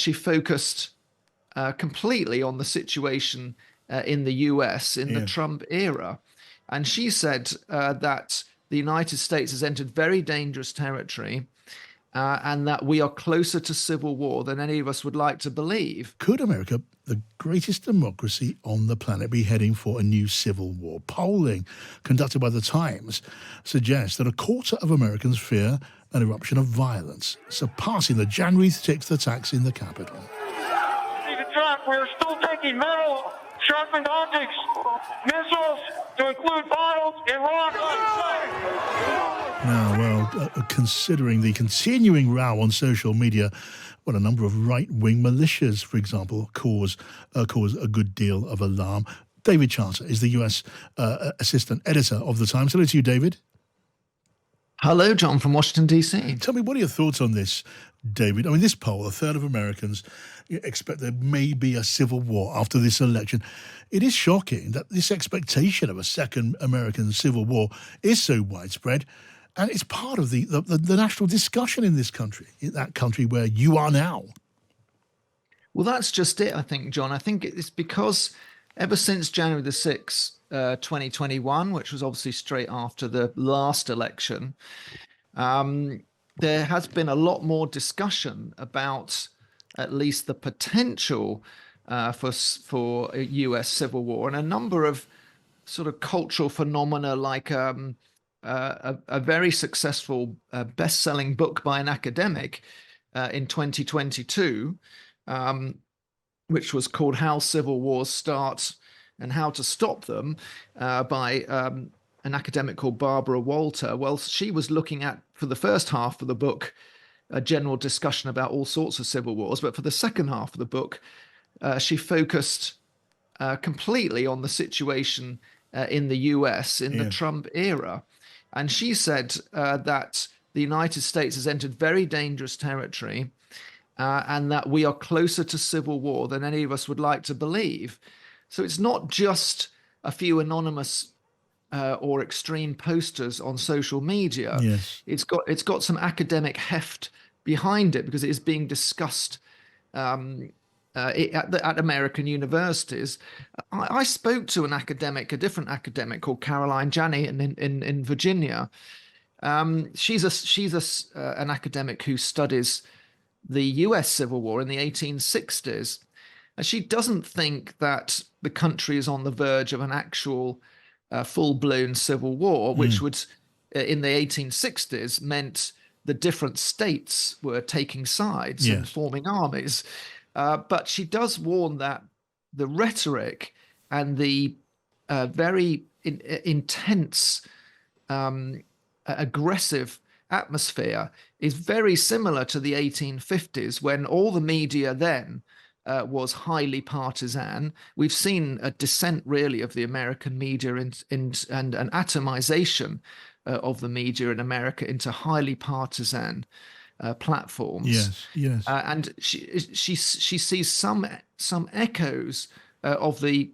she focused completely on the situation in the US in the Yeah. Trump era. And she said that the United States has entered very dangerous territory and that we are closer to civil war than any of us would like to believe. Could America, the greatest democracy on the planet, be heading for a new civil war? Polling conducted by the Times suggests that a quarter of Americans fear an eruption of violence, surpassing the January 6th attacks in the Capitol. President Trump, we're still taking metal, sharpened objects, missiles, to include bottles and rocks. Now, well, considering the continuing row on social media, well, a number of right-wing militias, for example, cause a good deal of alarm. David Charter is the US assistant editor of The Times. Hello to you, David. Hello, John, from Washington, D.C. Tell me, what are your thoughts on this, David? I mean, this poll, a third of Americans expect there may be a civil war after this election. It is shocking that this expectation of a second American civil war is so widespread, and it's part of the national discussion in this country, in that country where you are now. Well, that's just it, I think, John. I think it's because ever since January the 6th, 2021, which was obviously straight after the last election, there has been a lot more discussion about at least the potential for a US civil war, and a number of sort of cultural phenomena like a very successful best-selling book by an academic in 2022, which was called How Civil Wars Start and How to Stop Them, by an academic called Barbara Walter. Well, she was looking at, for the first half of the book, a general discussion about all sorts of civil wars, but for the second half of the book, she focused completely on the situation in the US in the Trump era. And she said that the United States has entered very dangerous territory and that we are closer to civil war than any of us would like to believe. So it's not just a few anonymous or extreme posters on social media. Yes. It's got some academic heft behind it, because it is being discussed at American universities. I spoke to a different academic called Caroline Janney in Virginia. She's an academic who studies the US Civil War in the 1860s. And she doesn't think that the country is on the verge of an actual full-blown civil war, which would, in the 1860s, meant the different states were taking sides and forming armies. But she does warn that the rhetoric and the very intense, aggressive atmosphere is very similar to the 1850s, when all the media then was highly partisan. We've seen a descent, really, of the American media and an atomization of the media in America into highly partisan platforms. Yes, yes. And she sees some echoes of the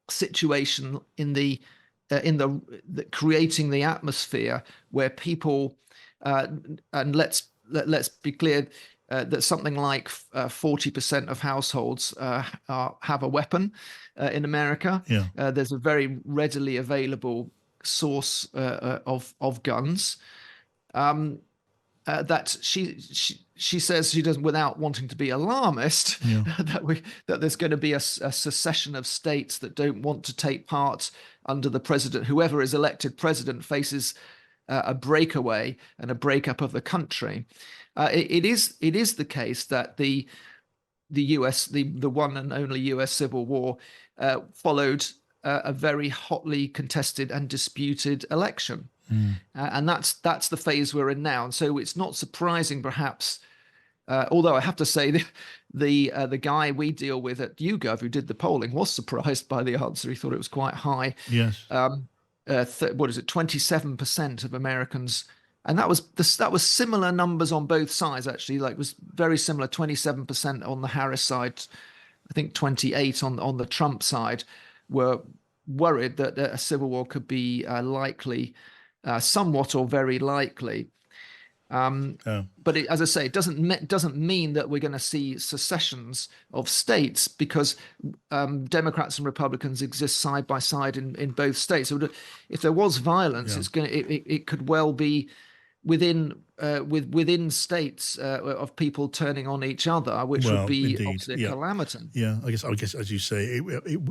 situation in the creating the atmosphere where people and let's be clear, that something like 40% of households have a weapon in America. There's a very readily available source of guns. That she says she doesn't, without wanting to be alarmist, that there's going to be a secession of states that don't want to take part under the president. Whoever is elected president faces a breakaway and a breakup of the country. It is the case that the US, the one and only US Civil War, followed a very hotly contested and disputed election. And that's the phase we're in now. And so it's not surprising, perhaps, although I have to say the guy we deal with at YouGov, who did the polling, was surprised by the answer. He thought it was quite high. Yes. What is it? 27% of Americans, and that was similar numbers on both sides, actually. Like, it was very similar. 27% on the Harris side, I think 28 on the Trump side, were worried that a civil war could be likely, somewhat or very likely. Yeah. But as I say, it doesn't mean that we're going to see secessions of states, because Democrats and Republicans exist side by side in both states. So if there was violence, it could well be within states of people turning on each other, which would Well, be indeed, obviously a yeah. calamity. Yeah, I guess, as you say,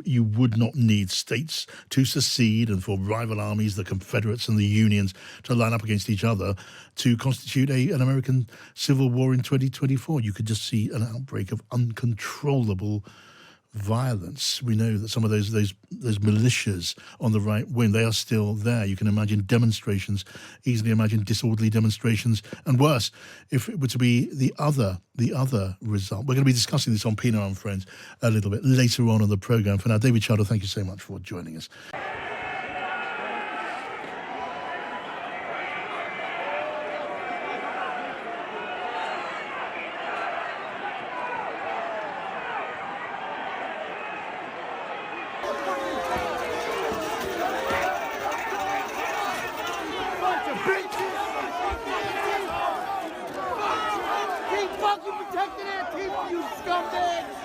you would not need states to secede and for rival armies, the Confederates and the Unions, to line up against each other to constitute an American civil war in 2024. You could just see an outbreak of uncontrollable violence. We know that some of those militias on the right wing, they are still there. You can imagine demonstrations, easily imagine disorderly demonstrations, and worse if it were to be the other result. We're going to be discussing this on Pino and Friends a little bit later on in the program. For now, David Charter, thank you so much for joining us. Keep fucking protecting our people, you scumbags!